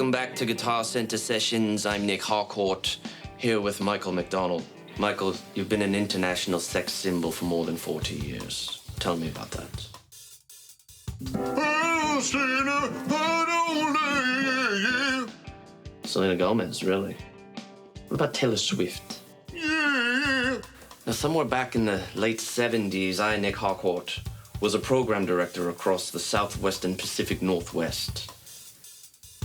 Welcome back to Guitar Center Sessions. I'm Nick Harcourt, here with Michael McDonald. Michael, you've been an international sex symbol for more than 40 years. Tell me about that. Selena Gomez, really? What about Taylor Swift? Yeah. Now, somewhere back in the late 70s, I, Nick Harcourt, was a program director across the Southwest and Pacific Northwest.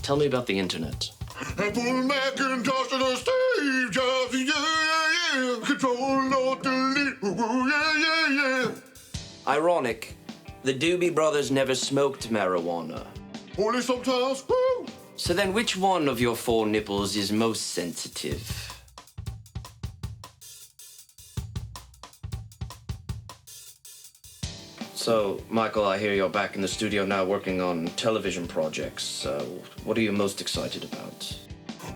Tell me about the internet. Apple Macintosh to the Steve Jobs, yeah. Control, Alt, Delete, yeah. Ironic, the Doobie Brothers never smoked marijuana. Only sometimes, woo! So then which one of your 4 nipples is most sensitive? So, Michael, I hear you're back in the studio now working on television projects. What are you most excited about? I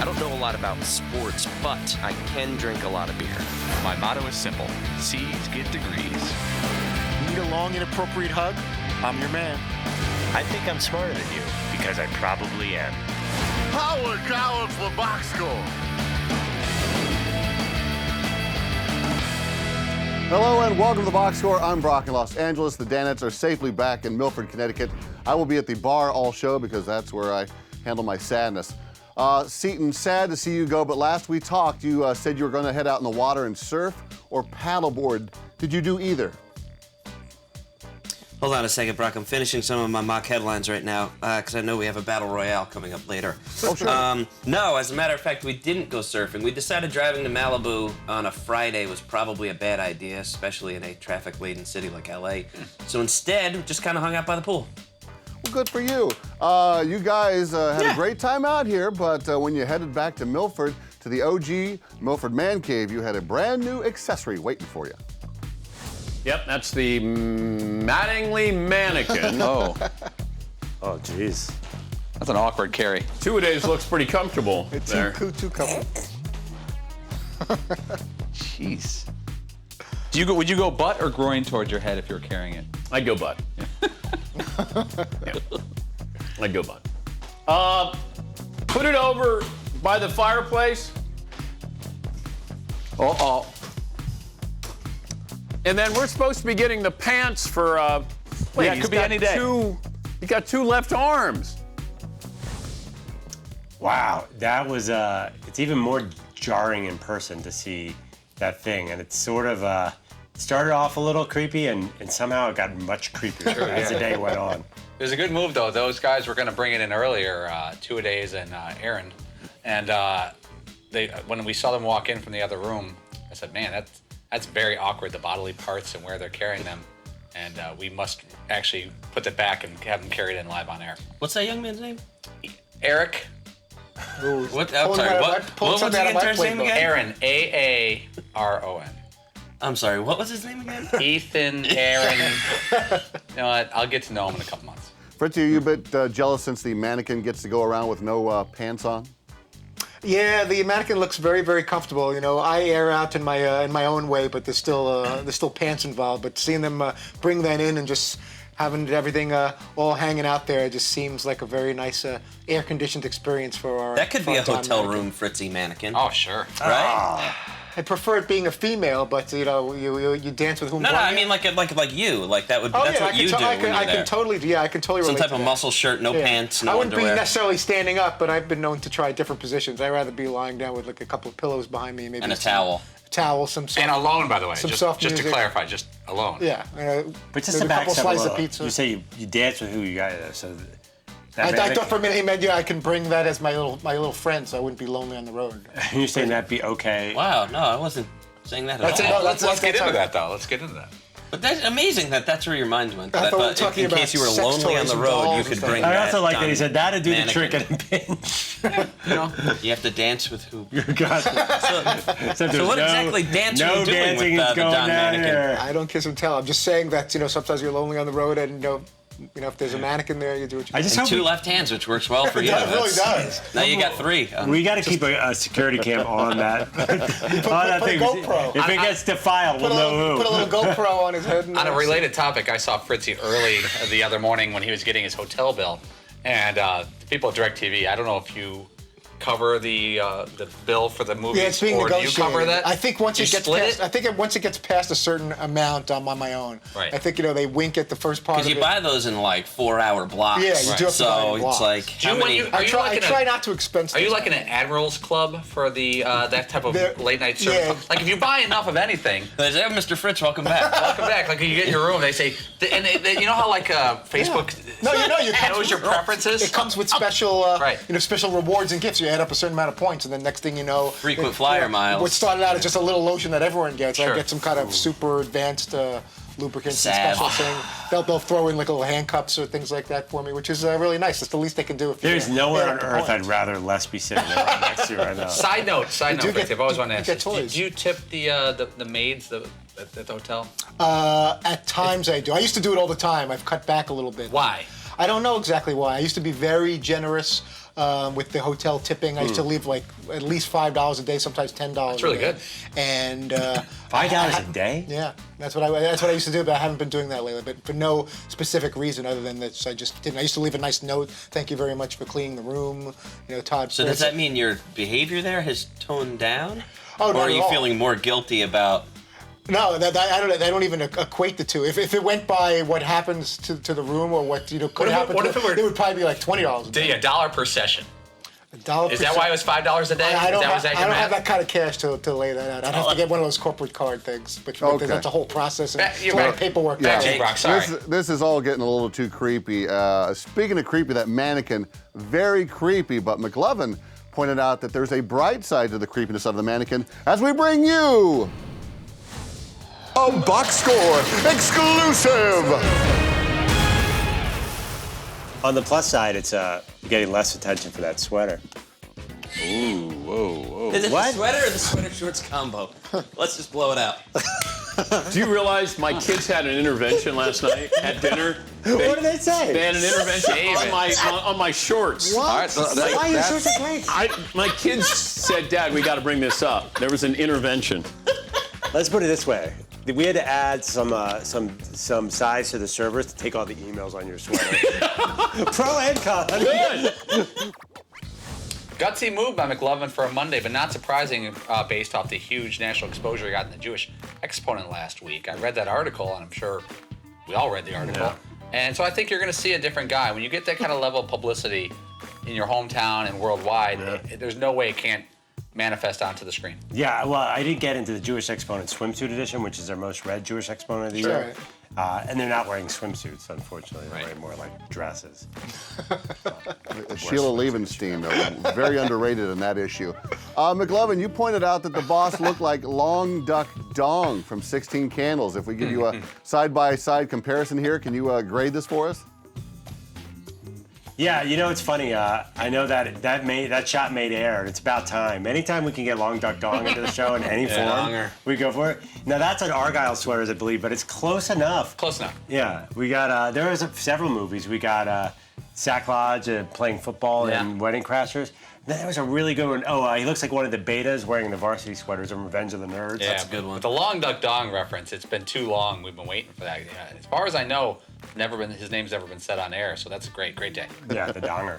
don't know a lot about sports, but I can drink a lot of beer. My motto is simple. C's get degrees. Need a long, inappropriate hug? I'm your man. I think I'm smarter than you, because I probably am. Howard Coward for box score. Hello and welcome to the Box Score. I'm Brock in Los Angeles. The Danettes are safely back in Milford, Connecticut. I will be at the bar all show because that's where I handle my sadness. Seton, sad to see you go, but last we talked, you said you were going to head out in the water and surf or paddleboard. Did you do either? Hold on a second, Brock. I'm finishing some of my mock headlines right now because I know we have a battle royale coming up later. Oh, sure. No, as a matter of fact, we didn't go surfing. We decided driving to Malibu on a Friday was probably a bad idea, especially in a traffic-laden city like LA. So instead, we just kind of hung out by the pool. Well, good for you. You guys had a great time out here, but when you headed back to Milford, to the OG Milford Mancave, you had a brand new accessory waiting for you. Yep, that's the Mattingly Mannequin. Oh, jeez. that's an awkward carry. Two-a-days looks pretty comfortable there. Too comfortable. Jeez. Would you go butt or groin towards your head if you were carrying it? I'd go butt. Yeah. I'd go butt. Put it over by the fireplace. Uh-oh. And then we're supposed to be getting the pants for, wait, yeah, it could be any day. He's got 2 left arms. Wow, that was, it's even more jarring in person to see that thing. And it's sort of, started off a little creepy and somehow it got much creepier as the day went on. It was a good move, though. Those guys were going to bring it in earlier, Two-a-days and Aaron. And when we saw them walk in from the other room, I said, man, that's very awkward, the bodily parts and where they're carrying them. And we must actually put it back and have them carried in live on air. What's that young man's name? Eric. What? I'm sorry, what was the intern's name again? Aaron, A-A-R-O-N. I'm sorry, what was his name again? Ethan, Aaron. You know what? I'll get to know him in a couple months. Fritzy, are you a bit jealous since the mannequin gets to go around with no pants on? Yeah, the mannequin looks very, very comfortable. You know, I air out in my own way, but there's still pants involved. But seeing them bring that in and just having everything all hanging out there, it just seems like a very nice air-conditioned experience for our. That could be a hotel mannequin. room Fritzy mannequin. Oh, sure. Right? I prefer it being a female, but you know, you dance with whom. No, I mean like you. Like that would. Oh, that's yeah, what you do. I when you're there. can totally relate Some type to of that. muscle shirt, no pants, no I wouldn't underwear. be necessarily standing up, but I've been known to try different positions. I'd rather be lying down with like a couple of pillows behind me, maybe And a towel. Some And alone, by the way. some Just soft to music. clarify, just alone. Yeah. But just maybe to a back couple step a slices of little, pizza. you say you dance with who you got there, so I thought for a minute he meant I can bring that as my little friend, so I wouldn't be lonely on the road. You're saying that'd be okay? Wow, no, I wasn't saying that at all. Let's get into that, though. Let's get into that. But that's amazing that's where your mind went. I thought we were talking in case about you were sex lonely on toys the and road, dolls you and could stuff. bring I that also like that he said that'd do the mannequin. trick at a pinch. You know, you have to dance with who. God. So what exactly dance are you doing dancing with is the going Don down mannequin? here. I don't kiss and tell. I'm just saying that sometimes you're lonely on the road and You know, if there's a mannequin there, you do what you do. I just And hope two left hands, which works well for you. It really does. Now you got three. we got to keep a security cam on that. Put a GoPro. If it gets defiled, we'll know Put a who. little GoPro on his head. And On a related topic, I saw Fritzy early the other morning when he was getting his hotel bill. And the people at DirecTV, I don't know if you cover the bill for the movie, Yeah, it's being or do you negotiated. cover that? I think once You it gets split past, it? I think once it gets past a certain amount, I'm on my own. Right. I think they wink at the first part of Because it. you buy those in like 4-hour blocks. Yeah, you do have to buy So in blocks. it's like how many? Are you I try not to expense. Are you those like in an Admiral's Club for the that type of There- late night service? yeah. Like if you buy enough of anything, They say, Mr. Fritz, welcome back. welcome back. Like you get in your room, they say, and you know how like Facebook No, you knows your preferences. It comes with special, Right. special rewards and gifts. You add up a certain amount of points, and then next thing you know, Frequent flyer miles. What started out as just a little lotion that everyone gets, I Sure. get some kind of super advanced lubricants Salve. and special thing. They'll throw in like little handcuffs or things like that for me, which is really nice. That's the least they can do. If There's you nowhere add on up the earth I'd points. rather less be sitting there right next to you right now. Side note, do Fritzy, get- I've always wanted to you ask get this. toys. Do you tip the maids at the hotel? At times I do. I used to do it all the time. I've cut back a little bit. Why? I don't know exactly why. I used to be very generous with the hotel tipping. I used to leave like at least $5 a day, sometimes $10. That's really good. And $5 a day? yeah, that's what I used to do. But I haven't been doing that lately. But for no specific reason other than that, I just didn't. I used to leave a nice note. Thank you very much for cleaning the room. Todd. So does that mean your behavior there has toned down? Oh, or not are at you all. feeling more guilty about? No, I don't even equate the two. If it went by what happens to the room or what could happen, what if it were- would probably be like $20 a day. Yeah, $1 per session. $1 Is per that why it se- was $5 a day? I don't, Was that I your don't have math? that kind of cash to lay that out. I'd have to get one of those corporate card things, but Okay. that's a whole process and You're a lot right. of paperwork. Back to Yeah. you, Brock. Sorry. This is all getting a little too creepy. Speaking of creepy, that mannequin, very creepy, but McLovin pointed out that there's a bright side to the creepiness of the mannequin as we bring you a box score exclusive. On the plus side, it's getting less attention for that sweater. Ooh, whoa. Is it What? the sweater or the sweater shorts combo? Let's just blow it out. Do you realize my kids had an intervention last night at dinner? What did they say? They had an intervention on my shorts. What? All right, so Why are you so great? My kids said, Dad, we got to bring this up. There was an intervention. Let's put it this way. We had to add some size to the servers to take all the emails on your sweater. Pro and con. Good. Gutsy move by McLovin for a Monday, but not surprising based off the huge national exposure he got in the Jewish Exponent last week. I read that article, and I'm sure we all read the article. Yeah. And so I think you're going to see a different guy. When you get that kind of level of publicity in your hometown and worldwide, there's no way it can't manifest onto the screen. Yeah, well, I did get into the Jewish Exponent swimsuit edition, which is their most read Jewish Exponent of the year. And they're not wearing swimsuits, unfortunately. They're wearing more like dresses. Sheila Liebenstein, very underrated in that issue. McLovin, you pointed out that the boss looked like Long Duck Dong from 16 Candles. If we give you a side-by-side comparison here, can you grade this for us? Yeah, it's funny. I know that shot made air, and it's about time. Anytime we can get Long Duck Dong into the show in any form, Donger. we go for it. Now that's an Argyle sweaters, I believe, but it's close enough. Close enough. Yeah, we got there was several movies. We got Sack Lodge playing football and Wedding Crashers. Then there was a really good one. Oh, he looks like one of the betas wearing the varsity sweaters in Revenge of the Nerds. Yeah, That's a good one. The Long Duck Dong reference, it's been too long. We've been waiting for that. Yeah, as far as I know, his name's never been said on air, so that's a great day. Yeah, the Donger.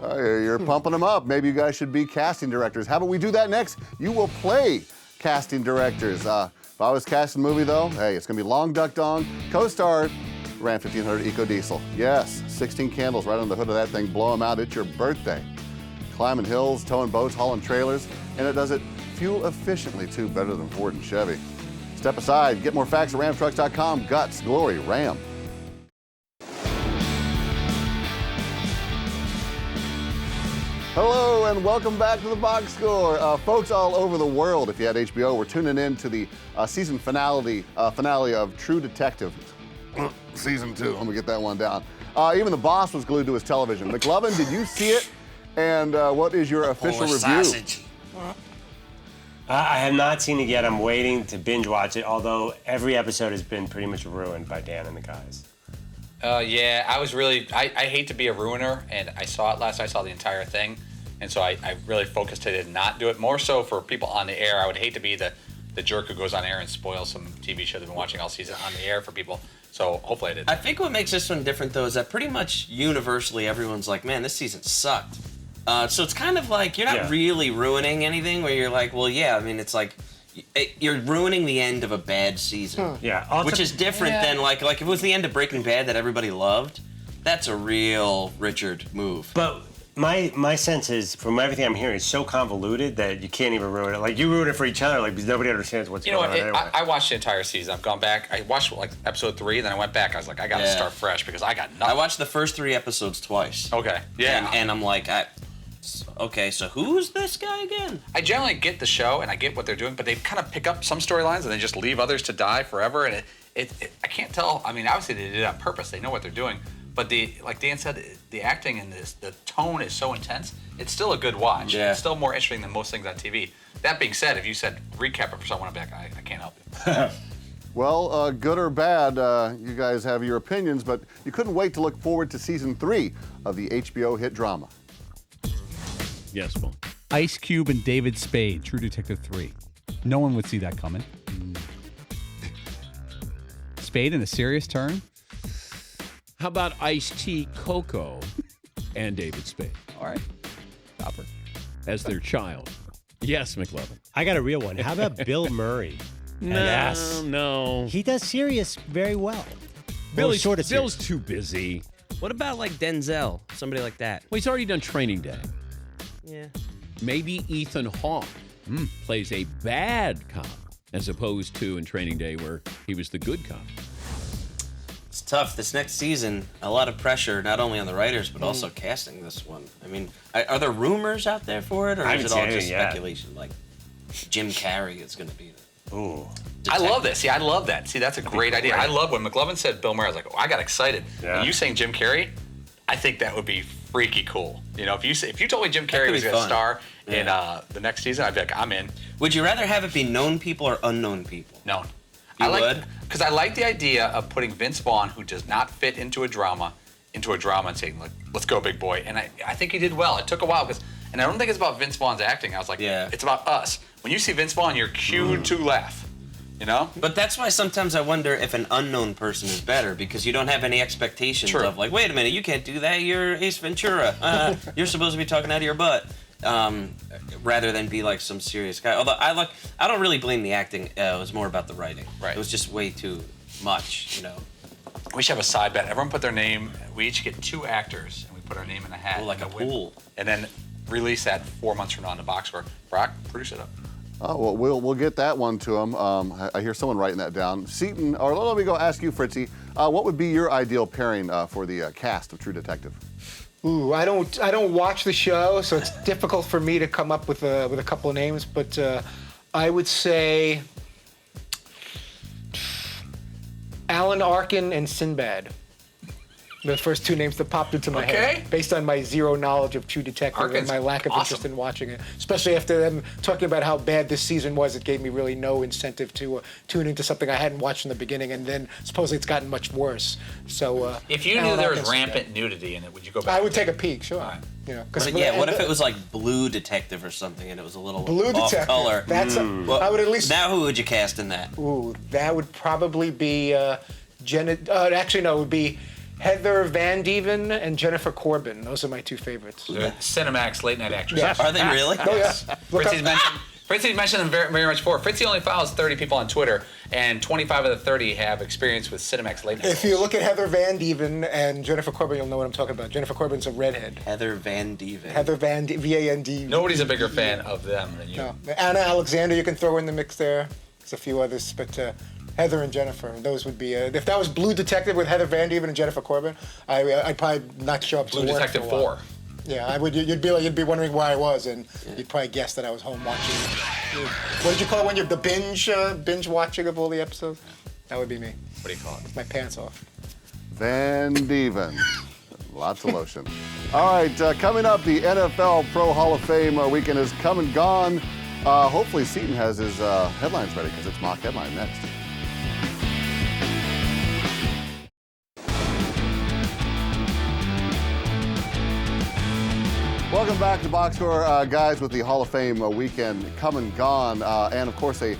You're pumping them up. Maybe you guys should be casting directors. How about we do that next? You will play casting directors. If I was casting a movie, though, hey, it's going to be Long Duck Dong, co-star Ram 1500 Eco Diesel. Yes, 16 Candles right on the hood of that thing. Blow them out. It's your birthday. Climbing hills, towing boats, hauling trailers, and it does it fuel efficiently, too, better than Ford and Chevy. Step aside. Get more facts at ramtrucks.com. Guts, glory, Ram. Hello and welcome back to the Box Score. Folks all over the world, if you had HBO, we're tuning in to the season finale of True Detective. Season 2, let me get that one down. Even the boss was glued to his television. McLovin, did you see it? And what is your official Polish review? sausage. I have not seen it yet. I'm waiting to binge watch it, although every episode has been pretty much ruined by Dan and the guys. Yeah, I was really. I hate to be a ruiner, and I saw it last. I saw the entire thing, and so I really focused to not do it. More so for people on the air. I would hate to be the jerk who goes on air and spoils some TV show they've been watching all season on the air for people. So hopefully I did. I think what makes this one different, though, is that pretty much universally everyone's like, man, this season sucked. So it's kind of like you're not really ruining anything where you're like, well, yeah, I mean, it's like you're ruining the end of a bad season. Yeah. Which is different than like if it was the end of Breaking Bad that everybody loved, that's a real Richard move. But my sense is, from everything I'm hearing, it's so convoluted that you can't even ruin it. Like, you ruin it for each other, like, because nobody understands what's going on anyway. I watched the entire season. I've gone back. I watched, like, episode 3, then I went back. I was like, I got to start fresh because I got nothing. I watched the first 3 episodes twice. Okay. Yeah. And I'm like, okay, so who's this guy again? I generally get the show, and I get what they're doing, but they kind of pick up some storylines and they just leave others to die forever, and I can't tell. I mean, obviously they did it on purpose. They know what they're doing. But like Dan said, the acting in this, the tone is so intense. It's still a good watch. Yeah. It's still more interesting than most things on TV. That being said, if you said recap it for someone, I'd be like, I can't help you. Well, good or bad, you guys have your opinions, but you couldn't wait to look forward to season 3 of the HBO hit drama. Yes, Paul. Ice Cube and David Spade, True Detective 3. No one would see that coming. Spade in a serious turn. How about Ice-T, Coco, and David Spade? All right. Copper. As their child. Yes, McLovin. I got a real one. How about Bill Murray? No. He does serious very well. Bill's serious. too busy. What about like Denzel? Somebody like that. Well, he's already done Training Day. Yeah. Maybe Ethan Hawke plays a bad cop as opposed to in Training Day where he was the good cop. It's tough. This next season, a lot of pressure, not only on the writers, but also casting this one. I mean, are there rumors out there for it, or is it all just speculation? Like, Jim Carrey is going to be the Ooh. I love this. See, I love that. See, that's a great idea. I love when McLovin said Bill Murray. I was like, oh, I got excited. Yeah. And you saying Jim Carrey, I think that would be freaky cool. You know, if you told me Jim Carrey was going to star in the next season, I'd be like, I'm in. Would you rather have it be known people or unknown people? Known. You would? Because I like the idea of putting Vince Vaughn, who does not fit into a drama and saying, like, let's go, big boy. And I think he did well. It took a while, and I don't think it's about Vince Vaughn's acting. I was like, it's about us. When you see Vince Vaughn, you're cued to laugh. You know? But that's why sometimes I wonder if an unknown person is better, because you don't have any expectations of, like, wait a minute, you can't do that. You're Ace Ventura. You're supposed to be talking out of your butt. Rather than be like some serious guy. Although I don't really blame the acting. It was more about the writing. Right. It was just way too much, you know. We should have a side bet. Everyone put their name. We each get 2 actors, and we put our name in a hat. Oh, like a pool. And then release that 4 months from now on the box score. Brock, produce it up. Oh, well, we'll get that one to him. I hear someone writing that down. Seaton, or let me go ask you, Fritzy, what would be your ideal pairing for the cast of True Detective? Ooh, I don't watch the show, so it's difficult for me to come up with a couple of names. But I would say Alan Arkin and Sinbad. The first 2 names that popped into my head, based on my zero knowledge of True Detective and my lack of interest in watching it. Especially after them talking about how bad this season was, it gave me really no incentive to tune into something I hadn't watched in the beginning, and then supposedly it's gotten much worse. So if you knew there was rampant nudity in it, would you go back? I would take a peek, sure. Right. You know, but what if it was like Blue Detective or something, and it was a little Blue off Detective. color? Well, I would at least. Now, who would you cast in that? Ooh, that would probably be actually, no, it would be Heather Van Deven and Jennifer Corbin. Those are my 2 favorites. Cinemax late night actresses. Yes. Are they really? Oh, yes. Fritzy's mentioned them very, very much before. Fritzy only follows 30 people on Twitter, and 25 of the 30 have experience with Cinemax late night. If you look at Heather Van Deven and Jennifer Corbin, you'll know what I'm talking about. Jennifer Corbin's a redhead. Heather Van Deven. Heather Van V-A-N-D. Nobody's a bigger fan of them than you. No. Anna Alexander, you can throw in the mix there. There's a few others, but Heather and Jennifer, those would be. If that was Blue Detective with Heather Van Deven and Jennifer Corbin, I'd probably not show up to work. Blue Detective 4. Yeah, I would. You'd be wondering where I was, and you'd probably guess that I was home watching. What did you call it when you're the binge watching of all the episodes? That would be me. What do you call it? With my pants off. Van Deven. Lots of lotion. All right, coming up, the NFL Pro Hall of Fame weekend is come and gone. Hopefully Seaton has his headlines ready, because it's mock headline next. Welcome back to Box Score, guys, with the Hall of Fame weekend come and gone. And, of course, a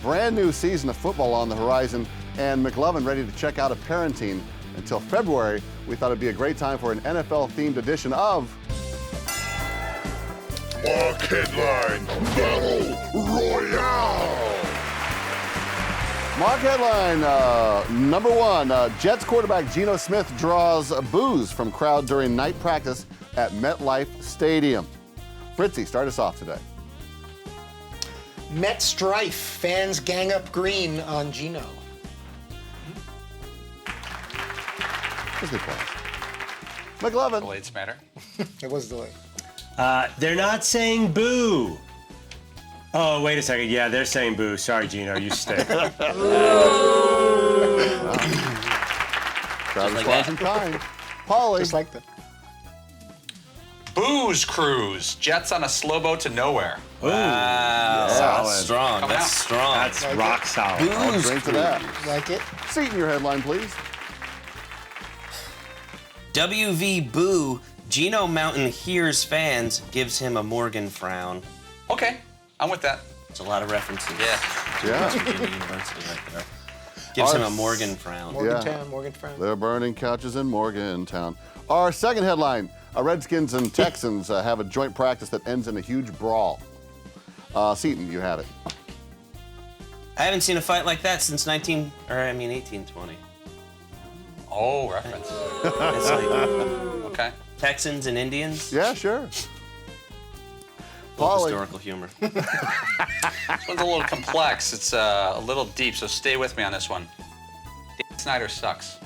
brand new season of football on the horizon. And McLovin ready to check out of parenting until February. We thought it'd be a great time for an NFL-themed edition of... Mark Headline Battle Royale! Mark headline, number one, Jets quarterback Geno Smith draws boos from crowd during night practice at MetLife Stadium. Fritzy, start us off today. Met strife. Fans gang up green on Geno. That's a good point. McLovin. Blades matter. It was delayed. They're not saying boo. Oh, wait a second. Yeah, they're saying boo. Sorry, Gino, you stink. Crowd response in kind. Paulie. Just like that. Booze Cruise. Jets on a slow boat to nowhere. Wow. That's strong. Coming That's out. strong. That's rock solid. I'll drink to that. Like it? Seaton, your headline, please. WV Boo. Geno Mountain hears fans, gives him a Morgan frown. Okay, I'm with that. It's a lot of references. Yeah. Yeah. Virginia University right there. Gives him a Morgan frown. Morgantown, Morgantown. They're burning couches in Morgantown. Our second headline, Redskins and Texans have a joint practice that ends in a huge brawl. Seaton, you have it. I haven't seen a fight like that since 1820. Oh, reference. It's like Okay. Texans and Indians. Yeah, sure. Full historical humor. This one's a little complex. It's a little deep, so stay with me on this one. Dan Snyder sucks.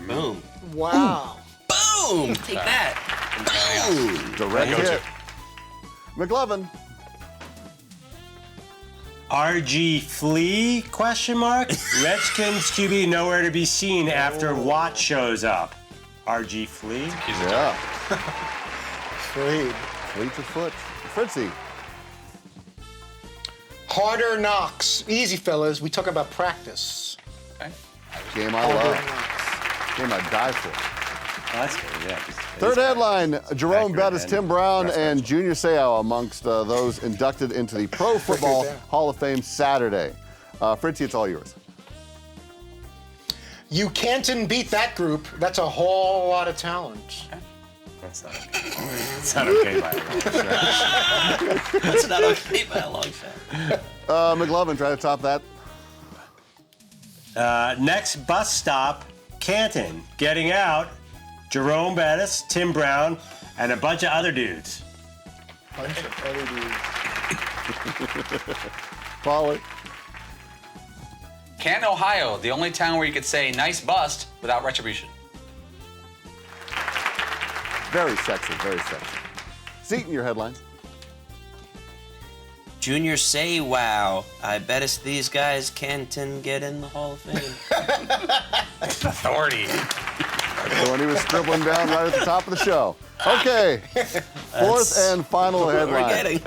Boom. Wow. Boom! Take that. Boom! Direct hit. McLovin. RG Flea, question mark? Redskins QB nowhere to be seen after Watt shows up. RG Flea? Yeah. Freed. Fleet of foot. Fritzy. Harder knocks. Easy, fellas. We talk about practice. Okay. Game I love. Game I die for. Oh, that's good, yeah. Third headline, Jerome Accurate Bettis, and Tim Brown, and referential. Junior Seau amongst those inducted into the Pro Football Hall of Fame Saturday. Fritzy, it's all yours. You can't beat that group. That's a whole lot of talent. That's not okay. That's not okay by a long shot. That's not okay by a long shot. McLovin, try to top that. Next bus stop, Canton. Getting out, Jerome Bettis, Tim Brown, and a bunch of other dudes. Bunch of other dudes. Paulie. Canton, Ohio, the only town where you could say nice bust without retribution. Very sexy, very sexy. Seaton, your headline. Junior say wow. I bet it's these guys Canton get in the Hall of Fame. Authority. The one he was scribbling down right at the top of the show. Okay, fourth and final headline.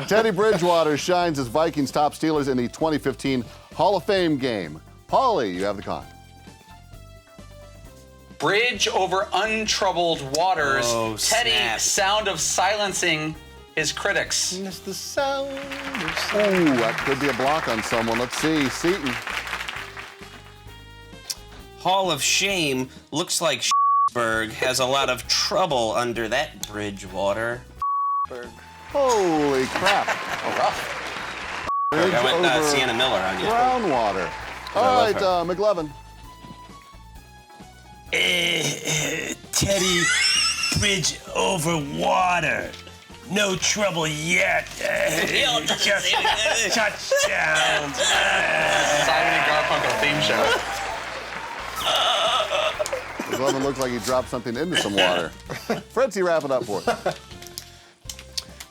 Teddy Bridgewater shines as Vikings top Steelers in the 2015 Hall of Fame game. Paulie, you have the con. Bridge over untroubled waters. Oh, Teddy, snap. sound of silencing his critics. That's the sound of Ooh, that could be a block on someone. Let's see. Seaton. Hall of Shame looks like Berg has a lot of trouble under that Bridgewater. Holy crap. Rough. Bridge I went over Sienna Miller on you. brown water. All right, McLovin. Teddy, bridge over water. No trouble yet. Touchdown. Simon and Garfunkel theme show. McLovin looks like he dropped something into some water. Fritzy, wrap it up for us.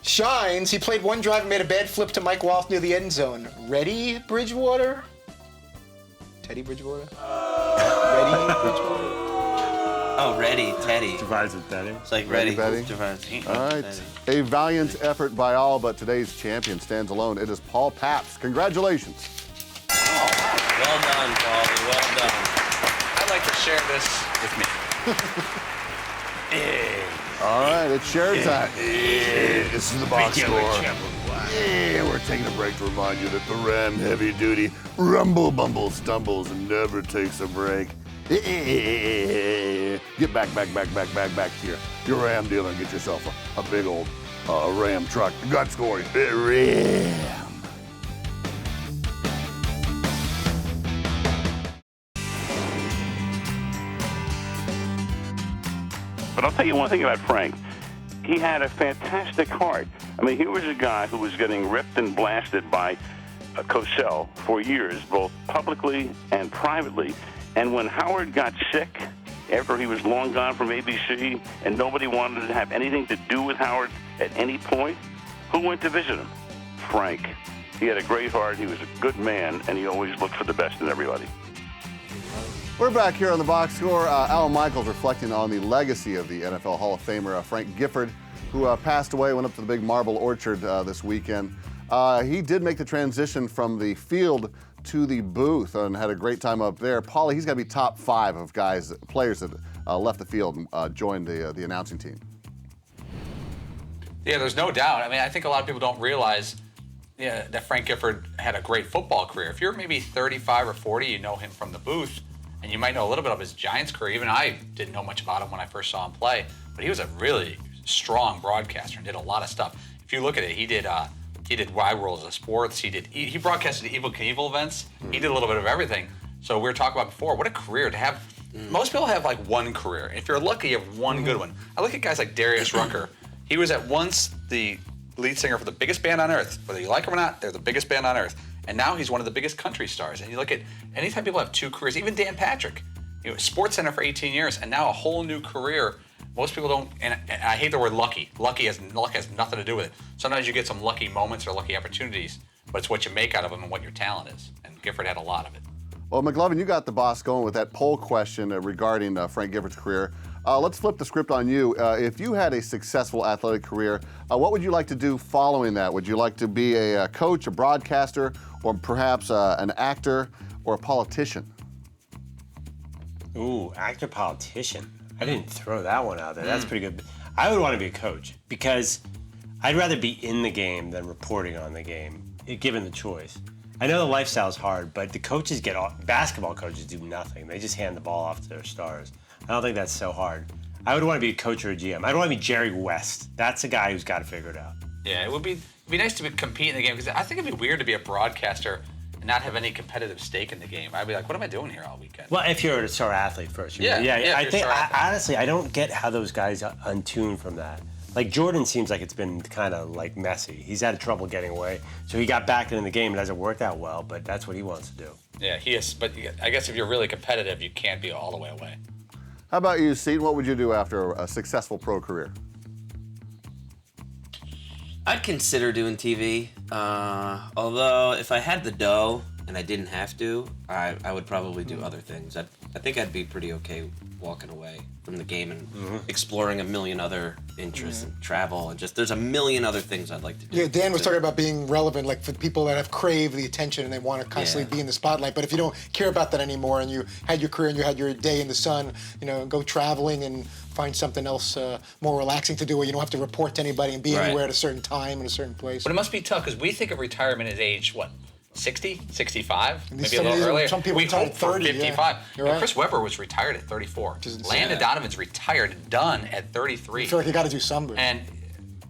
Shines. He played one drive and made a bad flip to Mike Walsh near the end zone. Ready, Bridgewater? Teddy Bridgewater? Ready, Bridgewater? Oh, ready, Teddy. Divides with Teddy. It's like ready. Betty. Divides. All right. A valiant effort by all, but today's champion stands alone. It is Paul Pabst. Congratulations. Well done, Paulie. Well done. I'd like to share this with me. All right, it's share time. This is the box score. Yeah, we're taking a break to remind you that the Ram Heavy Duty Rumble Bumble stumbles and never takes a break. Get back to your Ram dealer and get yourself a big old Ram truck. Gut score, Ram. But I'll tell you one thing about Frank. He had a fantastic heart. I mean, he was a guy who was getting ripped and blasted by Cosell for years, both publicly and privately. And when Howard got sick, after he was long gone from ABC, and nobody wanted to have anything to do with Howard at any point, who went to visit him? Frank. He had a great heart, he was a good man, and he always looked for the best in everybody. We're back here on the box score. Alan Michaels reflecting on the legacy of the NFL Hall of Famer Frank Gifford, who passed away, went up to the big Marble Orchard this weekend. He did make the transition from the field to the booth and had a great time up there. Paulie, he's got to be top 5 of players that left the field and joined the announcing team. Yeah, there's no doubt. I mean, I think a lot of people don't realize that Frank Gifford had a great football career. If you're maybe 35 or 40, you know him from the booth, and you might know a little bit of his Giants career. Even I didn't know much about him when I first saw him play, but he was a really strong broadcaster and did a lot of stuff. If you look at it, he did Wide Worlds of Sports. He broadcasted Evel Knievel events. He did a little bit of everything. So we were talking about before, what a career to have. Most people have like one career. If you're lucky, you have one good one. I look at guys like Darius Rucker. He was at once the lead singer for the biggest band on earth. Whether you like them or not, they're the biggest band on earth. And now he's one of the biggest country stars. And you look at, anytime people have 2 careers, even Dan Patrick, Sports Center for 18 years, and now a whole new career. Most people don't, and I hate the word lucky. Luck has nothing to do with it. Sometimes you get some lucky moments or lucky opportunities, but it's what you make out of them and what your talent is. And Gifford had a lot of it. Well, McLovin, you got the boss going with that poll question regarding Frank Gifford's career. Let's flip the script on you. If you had a successful athletic career, what would you like to do following that? Would you like to be a coach, a broadcaster, or perhaps an actor or a politician? Ooh, actor, politician. I didn't throw that one out there. That's pretty good. I would want to be a coach because I'd rather be in the game than reporting on the game, given the choice. I know the lifestyle's hard, but the coaches basketball coaches do nothing. They just hand the ball off to their stars. I don't think that's so hard. I would want to be a coach or a GM. I'd want to be Jerry West. That's a guy who's got to figure it out. Yeah, it would be nice to compete in the game, because I think it'd be weird to be a broadcaster and not have any competitive stake in the game. I'd be like, what am I doing here all weekend? Well, if you're a star athlete first. Yeah. Honestly, I don't get how those guys untune from that. Like Jordan seems like it's been kind of like messy. He's had trouble getting away, so he got back into the game. It hasn't worked out well, but that's what he wants to do. Yeah, he is. But I guess if you're really competitive, you can't be all the way away. How about you, Seton? What would you do after a successful pro career? I'd consider doing TV. Although if I had the dough and I didn't have to, I would probably do other things. I think I'd be pretty okay walking away from the game and exploring a million other interests and travel and just there's a million other things I'd like to do. Yeah, Dan was talking about being relevant, like for people that have craved the attention and they want to constantly be in the spotlight. But if you don't care about that anymore and you had your career and you had your day in the sun, go traveling and find something else more relaxing to do where you don't have to report to anybody and be anywhere at a certain time in a certain place. But it must be tough because we think of retirement as age, 60, 65, maybe a some little earlier. Some people we retire hope for 30, 55. You're right. Chris Webber was retired at 34. Landon Donovan's retired, done at 33. I feel like you got to do something. And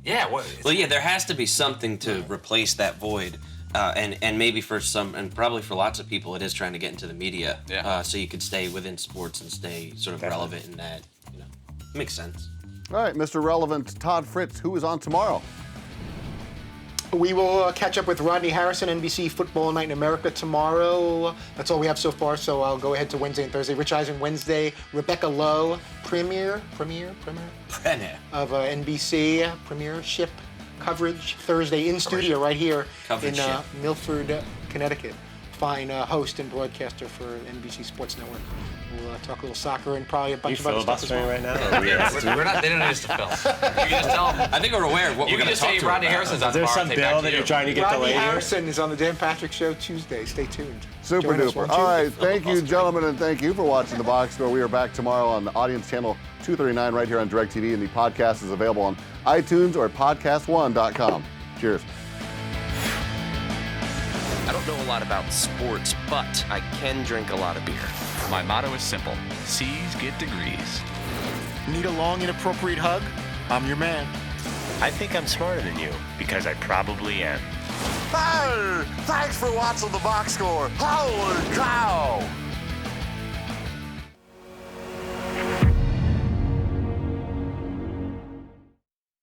there has to be something to replace that void. And maybe for some, and probably for lots of people, it is trying to get into the media. So you could stay within sports and stay sort of relevant in that. Makes sense. All right, Mr. Relevant, Todd Fritz, who is on tomorrow? We will catch up with Rodney Harrison, NBC Football Night in America tomorrow. That's all we have so far, so I'll go ahead to Wednesday and Thursday. Rich Eisen Wednesday, Rebecca Lowe, premiere of NBC premiership coverage Thursday in studio right here in Milford, Connecticut. fine host and broadcaster for NBC Sports Network. We'll talk a little soccer and probably a bunch of other stuff as well. right now? We're not. They don't need us to film. You can just tell them. I think we're aware of what You we're can going just to talk say to Rodney about. Harrison's on Is the there bar. some Take bill back to that you. you're trying to get Rodney delayed here? Harrison is on the Dan Patrick Show Tuesday. Stay tuned. Super Join us, duper. won't All you? right, thank you, gentlemen, and thank you for watching The Box Score. We are back tomorrow on the Audience Channel 239 right here on DirecTV, and the podcast is available on iTunes or podcast1.com. Cheers. I don't know a lot about sports, but I can drink a lot of beer. My motto is simple. C's get degrees. Need a long, inappropriate hug? I'm your man. I think I'm smarter than you, because I probably am. Hey, thanks for watching The Box Score. Holy cow!